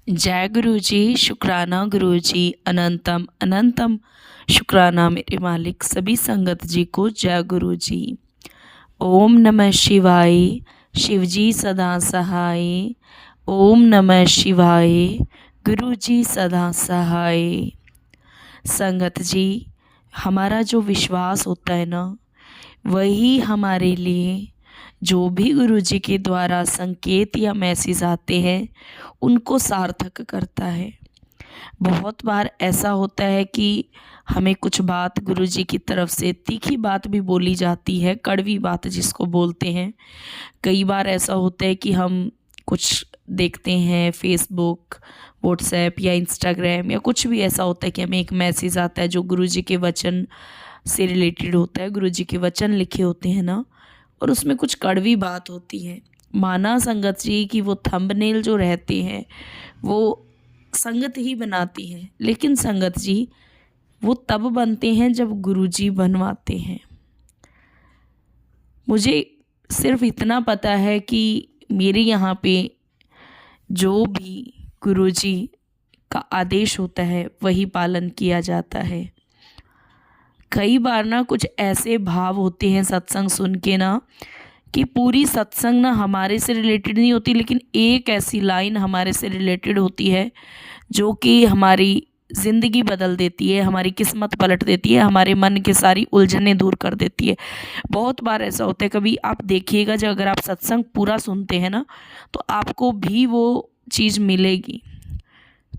जय गुरु जी, शुक्राना गुरु जी, अनंतम अनंतम शुक्राना मेरे मालिक सभी संगत जी को। जय गुरु जी। ओम नमः शिवाय, शिव जी सदा सहाय। ओम नमः शिवाय, गुरु जी सदा सहाय। संगत जी, हमारा जो विश्वास होता है ना, वही हमारे लिए जो भी गुरु जी के द्वारा संकेत या मैसेज आते हैं उनको सार्थक करता है। बहुत बार ऐसा होता है कि हमें कुछ बात गुरु जी की तरफ से तीखी बात भी बोली जाती है, कड़वी बात जिसको बोलते हैं। कई बार ऐसा होता है कि हम कुछ देखते हैं फेसबुक, व्हाट्सएप या इंस्टाग्राम या कुछ भी ऐसा होता है कि हमें एक मैसेज आता है जो गुरु जी के वचन से रिलेटेड होता है। गुरु जी के वचन लिखे होते हैं ना, और उसमें कुछ कड़वी बात होती है। माना संगत जी कि वो थंबनेल जो रहते हैं वो संगत ही बनाती है, लेकिन संगत जी वो तब बनते हैं जब गुरुजी बनवाते हैं। मुझे सिर्फ इतना पता है कि मेरे यहाँ पे जो भी गुरुजी का आदेश होता है वही पालन किया जाता है। कई बार ना कुछ ऐसे भाव होते हैं सत्संग सुन के ना, कि पूरी सत्संग ना हमारे से रिलेटेड नहीं होती, लेकिन एक ऐसी लाइन हमारे से रिलेटेड होती है जो कि हमारी ज़िंदगी बदल देती है, हमारी किस्मत पलट देती है, हमारे मन की सारी उलझनें दूर कर देती है। बहुत बार ऐसा होता है, कभी आप देखिएगा जब अगर आप सत्संग पूरा सुनते हैं ना, तो आपको भी वो चीज़ मिलेगी।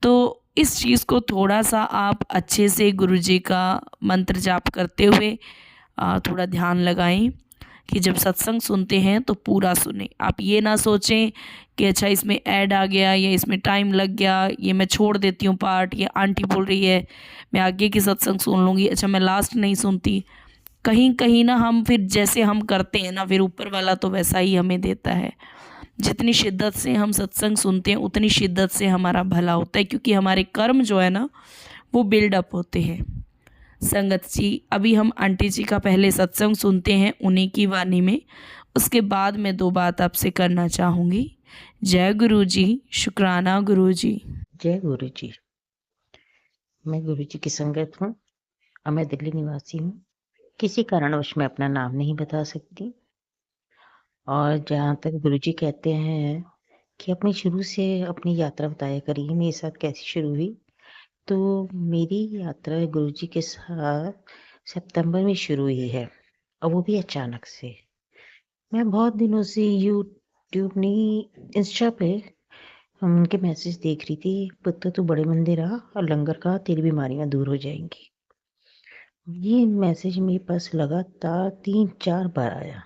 तो इस चीज़ को थोड़ा-सा आप अच्छे से गुरुजी का मंत्र जाप करते हुए थोड़ा ध्यान लगाएँ कि जब सत्संग सुनते हैं तो पूरा सुनें। आप ये ना सोचें कि अच्छा इसमें ऐड आ गया या इसमें टाइम लग गया, ये मैं छोड़ देती हूँ पार्ट, ये आंटी बोल रही है मैं आगे की सत्संग सुन लूँगी, अच्छा मैं लास्ट नहीं सुनती। कहीं-कहीं ना हम फिर जैसे हम करते हैं ना, फिर ऊपर वाला तो वैसा ही हमें देता है। जितनी शिद्दत से हम सत्संग सुनते हैं उतनी शिद्दत से हमारा भला होता है, क्योंकि हमारे कर्म जो है ना वो बिल्डअप होते हैं। संगत जी, अभी हम आंटी जी का पहले सत्संग सुनते हैं उन्हीं की वाणी में, उसके बाद मैं 2 बात आपसे करना चाहूँगी। जय गुरु जी, शुक्राना गुरु जी। जय गुरु जी। मैं गुरु जी की संगत हूँ और मैं दिल्ली निवासी हूँ। किसी कारणवश मैं अपना नाम नहीं बता सकती। और जहाँ तक गुरु जी कहते हैं कि अपनी शुरू से अपनी यात्रा बताया करिए, मेरे साथ कैसी शुरू हुई। तो मेरी यात्रा गुरु जी के साथ सितंबर में शुरू हुई है, और वो भी अचानक से। मैं बहुत दिनों से यूट्यूब नहीं, इंस्टा पे हम उनके मैसेज देख रही थी। पुत्र तू बड़े मंदिर आ और लंगर खा, तेरी बीमारियां दूर हो जाएंगी। ये मैसेज मेरे पास लगातार 3-4 बार आया।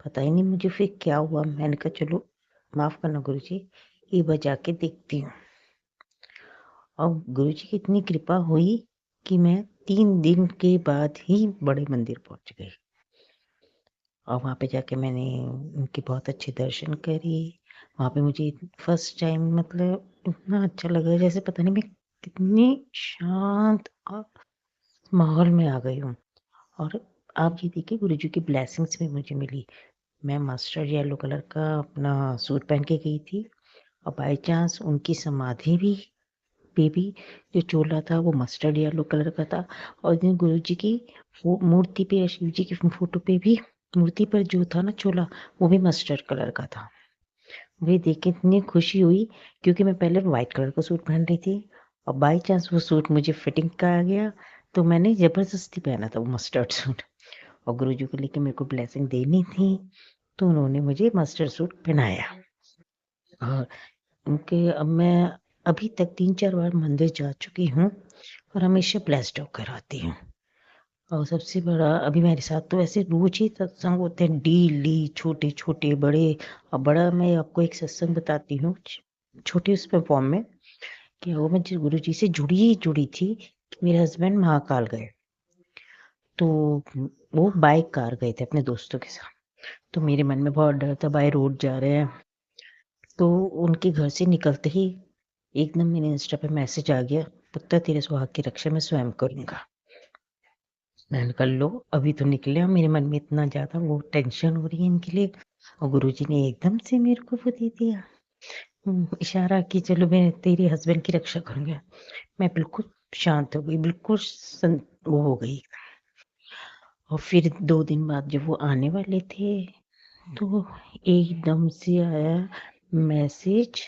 पता ही नहीं मुझे फिर क्या हुआ। मैंने कहा चलो माफ करना गुरुजी, ये बजा के देखती हूँ। और गुरुजी की इतनी कृपा हुई कि मैं 3 दिन के बाद ही बड़े मंदिर पहुंच गई। और वहाँ पे जाके मैंने उनके बहुत अच्छे दर्शन करे। वहाँ पे मुझे फर्स्ट टाइम मतलब इतना अच्छा लगा, जैसे पता नहीं मैं कितनी शांत और माहौल में आ गई हूँ। और आप ये देखिए गुरुजी की ब्लेसिंग्स भी मुझे मिली। मैं मस्टर्ड येलो कलर का अपना सूट पहन के गई थी, और बाय चांस उनकी समाधि भी जो चोला था वो मस्टर्ड येलो कलर का था। और दिन गुरु जी की मूर्ति पे, शिव जी की फोटो पे भी मूर्ति पर जो था ना चोला, वो भी मस्टर्ड कलर का था। मुझे देख के इतनी खुशी हुई, क्योंकि मैं पहले व्हाइट कलर का सूट पहन रही थी, और बाई चांस वो सूट मुझे फिटिंग का आ गया, तो मैंने जबरदस्ती पहना था वो मस्टर्ड सूट। और गुरुजी को लेके मेरे को ब्लेसिंग देनी थी, तो उन्होंने मुझे मस्टर्ड सूट पहनाया। और उनके अब मैं अभी तक 3-4 बार मंदिर जा चुकी हूँ, और हमेशा ब्लेस्ड होकर आती हूँ। और सबसे बड़ा अभी मेरे साथ तो ऐसे रोज ही सत्संग होते हैं डेली, छोटे छोटे बड़े। और बड़ा मैं आपको एक सत्संग बताती हूँ, छोटे उसमें फॉर्म में, कि वो मैं जिस गुरु जी से जुड़ी थी कि मेरे हस्बैंड महाकाल गए, तो वो बाइक कार गए थे अपने दोस्तों के साथ। तो मेरे मन में बहुत डर था, बाय रोड जा रहे हैं। तो उनके घर से निकलते ही एकदम मेरे इंस्टा पे मैसेज आ गया, पुत्र तेरे सुहाग की रक्षा मैं स्वयं करूंगा। मैंने कहा लो, अभी तो निकले। और मेरे मन में इतना ज्यादा वो टेंशन हो रही है इनके लिए, और गुरुजी ने एकदम से मेरे को वो दे दिया। इशारा कि चलो मैं तेरे हस्बैंड की रक्षा करूँगा। मैं बिल्कुल शांत हो गई, बिल्कुल वो हो गई। और फिर 2 दिन बाद जब वो आने वाले थे, तो एकदम से आया मैसेज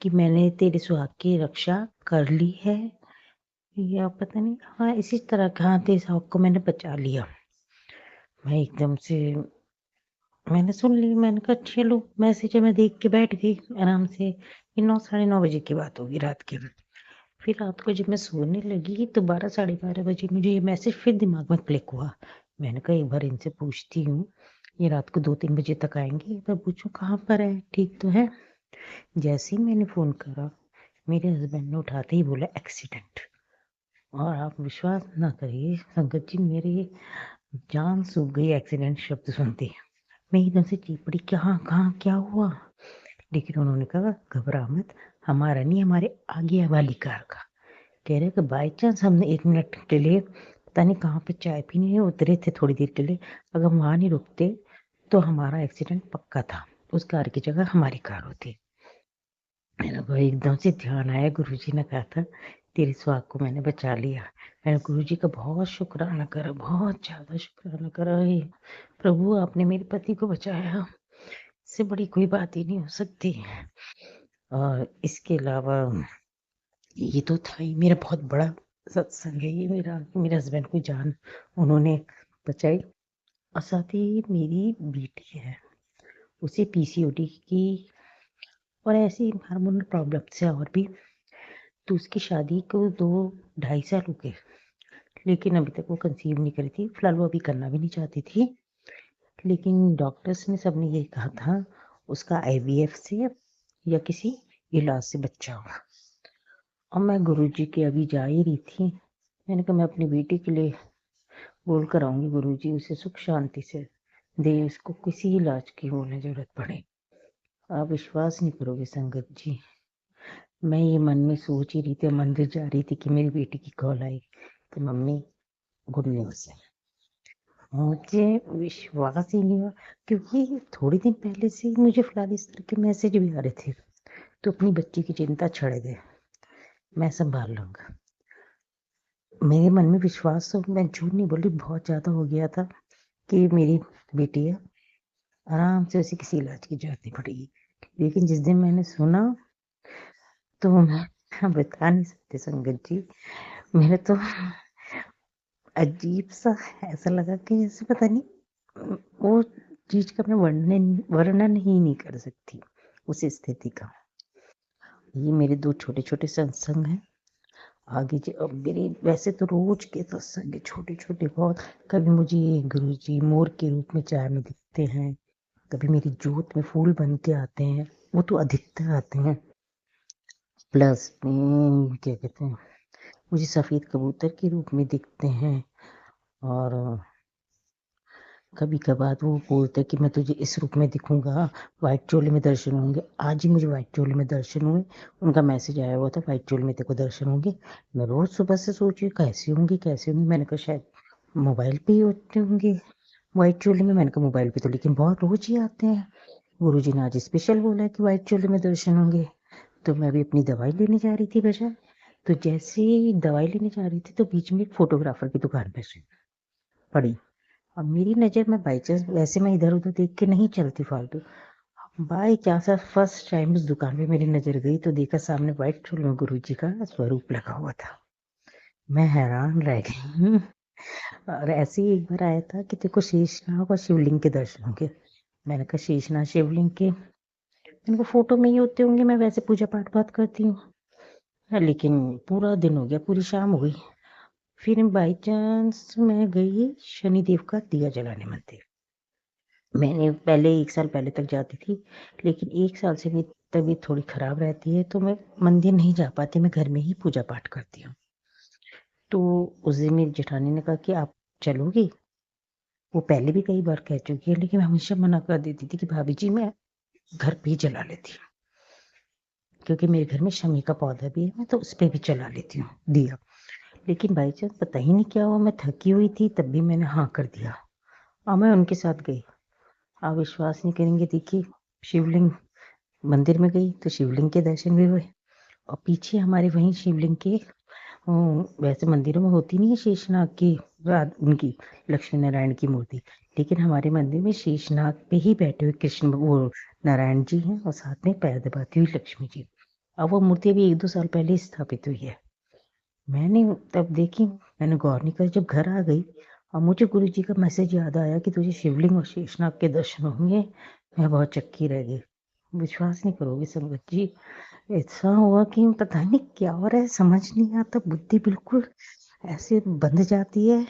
कि मैंने तेरे सुहाग की रक्षा कर ली है, या पता नहीं, हाँ, इसी तरह का, हाँ, तेरे सुहाग को मैंने बचा लिया। मैं एकदम से मैंने सुन ली, मैंने कहा चलो मैसेज है, मैं देख के बैठ गई आराम से। ये 9 साढ़े 9 बजे की बात होगी रात के। फिर रात को जब मैं सोने लगी तो 12 साढ़े 12 बजे मुझे ये मैसेज फिर दिमाग में क्लिक हुआ। मैंने कहा एक बार इनसे पूछती हूँ, ये रात को 2-3 बजे तक आएंगे, एक बार पूछूं कहाँ पर है, ठीक तो है। जैसे ही मैंने फोन करा, मेरे हस्बैंड ने उठाते ही बोला एक्सीडेंट। और आप विश्वास ना करिए संगत जी, मेरी जान सूख गई एक्सीडेंट शब्द सुनते ही। मैं एकदम से चीख पड़ी, कहाँ कहाँ क्या हुआ। लेकिन उन्होंने कहा घबरा मत, हमारा नहीं, हमारे आगे वाली कार का। कह रहे कि बाई चांस हमने 1 मिनट के लिए पता नहीं कहाँ पे चाय पीने उतरे थे थोड़ी देर के लिए, अगर वहां नहीं रुकते तो हमारा एक्सीडेंट पक्का था, उस कार की जगह हमारी कार होती। मेरे को एकदम से ध्यान आया, गुरुजी ने कहा था तेरे सुहाग को मैंने बचा लिया। मैंने गुरुजी का बहुत शुक्राना करा, बहुत ज्यादा शुक्राना करा। हे प्रभु, आपने मेरे पति को बचाया, इससे बड़ी कोई बात ही नहीं हो सकती। और इसके अलावा ये तो था ही मेरा बहुत बड़ा सत्संग है, ये मेरे हस्बैंड को जान उन्होंने बचाई। और साथ ही मेरी बेटी है, उसे पीसीओडी की और ऐसी हार्मोनल प्रॉब्लम से और भी, तो उसकी शादी को 2-2.5 साल हो गए, लेकिन अभी तक वो कंसीव नहीं करी थी। फिलहाल वो अभी करना भी नहीं चाहती थी, लेकिन डॉक्टर्स ने सबने ये कहा था उसका आईवीएफ से या किसी इलाज से बच्चा होगा। और मैं गुरुजी के अभी जा ही रही थी, मैंने कहा मैं अपनी बेटी के लिए बोल कर आऊंगी, गुरुजी उसे सुख शांति से दे, उसको किसी इलाज की वो न जरूरत पड़े। आप विश्वास नहीं करोगे संगत जी, मैं ये मन में सोच ही रही थी, मंदिर जा रही थी कि मेरी बेटी की कॉल आई कि मम्मी गुड न्यूज है। मुझे विश्वास ही नहीं हुआ, क्योंकि थोड़ी दिन पहले से मुझे फिलहाल इस तरह के मैसेज भी आ रहे थे। तो अपनी बच्ची की चिंता छड़े दे, मैं संभाल लूंगा। मेरे मन में विश्वास, तो मैं झूठ नहीं बोली, बहुत ज्यादा हो गया था कि मेरी बेटी है, आराम से उसे किसी इलाज की जरूरत नहीं पड़ेगी। लेकिन जिस दिन मैंने सुना, तो मैं बता नहीं सकते संगत जी, मेरे तो अजीब सा ऐसा लगा कि जैसे पता नहीं, वो चीज का मैं वर्णन ही नहीं कर सकती उस स्थिति का। ये मेरे 2 छोटे छोटे सत्संग हैं। आगे अब मेरे वैसे तो रोज के सत्संग है छोटे छोटे बहुत। कभी मुझे ये गुरुजी मोर के रूप में चाय में दिखते हैं, कभी मेरी जोत में फूल बन के आते हैं, वो तो अधिकतर आते हैं। प्लस क्या कहते हैं, मुझे सफेद कबूतर के रूप में दिखते हैं। और कभी कभार वो बोलते हैं कि मैं तुझे इस रूप में दिखूंगा, व्हाइट चोले में दर्शन होंगे। आज ही मुझे व्हाइट चोले में दर्शन हुए, उनका मैसेज आया हुआ था व्हाइट चोले में तेरे को दर्शन होंगे। मैं रोज सुबह से सोच रही कैसे होंगे कैसे होंगे, मैंने कहा शायद मोबाइल पे ही होते होंगे व्हाइट चोले में। मैंने कहा मोबाइल पे तो लेकिन बहुत रोज ही आते हैं। गुरु जी ने आज स्पेशल बोला है कि व्हाइट चोले में दर्शन होंगे। तो मैं भी अपनी दवाई लेने जा रही थी बाजार, तो जैसे ही दवाई लेने जा रही थी तो बीच में एक फोटोग्राफर की दुकान पे से पड़ी। अब मेरी नजर में बाई चांस, वैसे मैं इधर उधर देख के नहीं चलती फालतू, बाई चांस फर्स्ट टाइम उस दुकान पे मेरी नजर गई तो देखा सामने व्हाइट चोले में गुरु जी का स्वरूप लगा हुआ था। मैं हैरान रह गई। और ऐसे ही एक बार आया था कि देखो शेषनाग और शिवलिंग के दर्शन होंगे। मैंने कहा शेषनाग शिवलिंग के मैंने कहा फोटो में ही होते होंगे, मैं वैसे पूजा पाठ बहुत करती हूँ। लेकिन पूरा दिन हो गया, पूरी शाम हो गई। फिर बाई चांस मैं गई शनिदेव का दिया जलाने मंदिर। मैंने पहले 1 साल पहले तक जाती थी, लेकिन 1 साल से मेरी तबीयत थोड़ी खराब रहती है, तो मैं मंदिर नहीं जा पाती, मैं घर में ही पूजा पाठ करती हूँ। तो उस दिन मेरी जेठानी ने कहा कि आप चलोगी। वो पहले भी कई बार कह चुकी है, लेकिन मैं हमेशा मना कर देती थी कि भाभी जी मैं घर पे ही जला लेती हूँ, क्योंकि मेरे घर में शमी का पौधा भी है, मैं तो उस पे भी चला लेती हूँ दिया। लेकिन बाई चांस पता ही नहीं क्या हुआ, मैं थकी हुई थी तब भी मैंने हाँ कर दिया और मैं उनके साथ गई। आप विश्वास नहीं करेंगे, देखिए शिवलिंग मंदिर में गई तो शिवलिंग के दर्शन भी हुए और पीछे हमारे वहीं शिवलिंग के वैसे मंदिरों में होती नहीं है शेषनाग की उनकी लक्ष्मी नारायण की मूर्ति, लेकिन हमारे मंदिर में शेषनाग पे ही बैठे हुए कृष्ण वो नारायण जी हैं और साथ में पैर दबाती हुई लक्ष्मी जी। अब वो मूर्ति अभी 1-2 साल पहले ही स्थापित हुई है। मैंने तब देखी, मैंने गौर नहीं करी, जब घर आ गई और मुझे गुरु जी का मैसेज याद आया कि तुझे शिवलिंग और शेषनाग के दर्शन होंगे, मैं बहुत चक्की रह गई। विश्वास नहीं करोगे संगत जी, ऐसा हुआ कि पता नहीं क्या हो रहा है, समझ नहीं आता, बुद्धि बिल्कुल ऐसे बंध जाती है।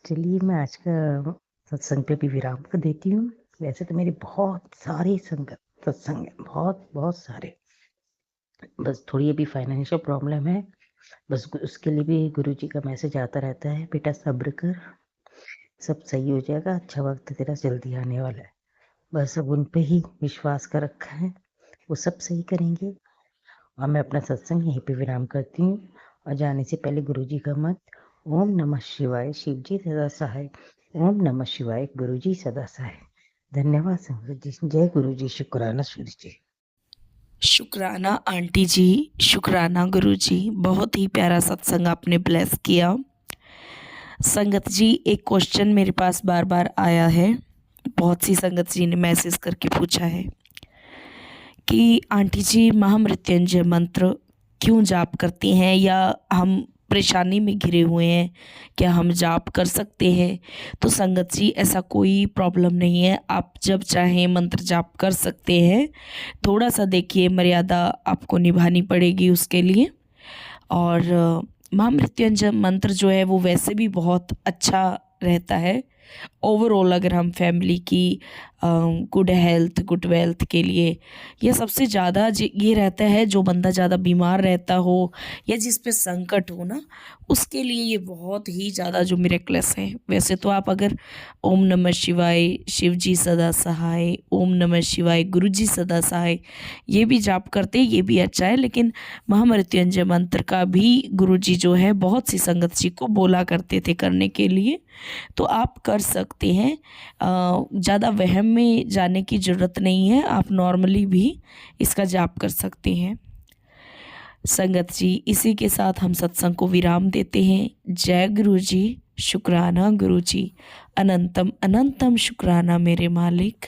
चलिए मैं आज का सत्संग पे भी विराम कर देती हूँ। वैसे तो मेरे बहुत सारे संगत सत्संग है, बहुत बहुत सारे, बस थोड़ी अभी फाइनेंशियल प्रॉब्लम है, बस उसके लिए भी गुरु जी का मैसेज आता रहता है, बेटा सब्र कर, सब सही हो जाएगा, अच्छा वक्त तेरा जल्दी आने वाला है। बस अब उन पे ही विश्वास कर रखा है, वो सब सही करेंगे। और मैं अपना सत्संग यहीं पे विराम करती हूँ और जाने से पहले गुरु जी का मत, ओम नमः शिवाय, शिव जी सदा सहाय, ओम नमः शिवाय, गुरु जी सदा सहाय। धन्यवाद संगत जी, जय गुरु जी, शुक्राना सूर्य जी। शुक्राना आंटी जी, शुक्राना गुरु जी, बहुत ही प्यारा सत्संग आपने ब्लेस किया। संगत जी, एक क्वेश्चन मेरे पास बार बार आया है, बहुत सी संगत जी ने मैसेज करके पूछा है कि आंटी जी महामृत्युंजय मंत्र क्यों जाप करती हैं, या हम परेशानी में घिरे हुए हैं, क्या हम जाप कर सकते हैं? तो संगत जी ऐसा कोई प्रॉब्लम नहीं है, आप जब चाहें मंत्र जाप कर सकते हैं। थोड़ा सा देखिए मर्यादा आपको निभानी पड़ेगी उसके लिए। और महामृत्युंजय मंत्र जो है वो वैसे भी बहुत अच्छा रहता है ओवरऑल, अगर हम फैमिली की गुड हेल्थ गुड वेल्थ के लिए। यह सबसे ज़्यादा ये रहता है, जो बंदा ज़्यादा बीमार रहता हो या जिस पे संकट हो ना, उसके लिए ये बहुत ही ज़्यादा जो मिरेक्लस है। वैसे तो आप अगर ओम नमः शिवाय, शिव जी सदा सहाय, ओम नमः शिवाय, गुरु जी सदा सहाय, ये भी जाप करते, ये भी अच्छा है, लेकिन महामृत्युंजय मंत्र का भी गुरु जी जो है बहुत सी संगत जी को बोला करते थे करने के लिए, तो आप कर सकते हैं। ज़्यादा वहम में जाने की ज़रूरत नहीं है, आप नॉर्मली भी इसका जाप कर सकते हैं। संगत जी, इसी के साथ हम सत्संग को विराम देते हैं। जय गुरु जी, शुक्राना गुरु जी, अनंतम अनंतम शुक्राना मेरे मालिक।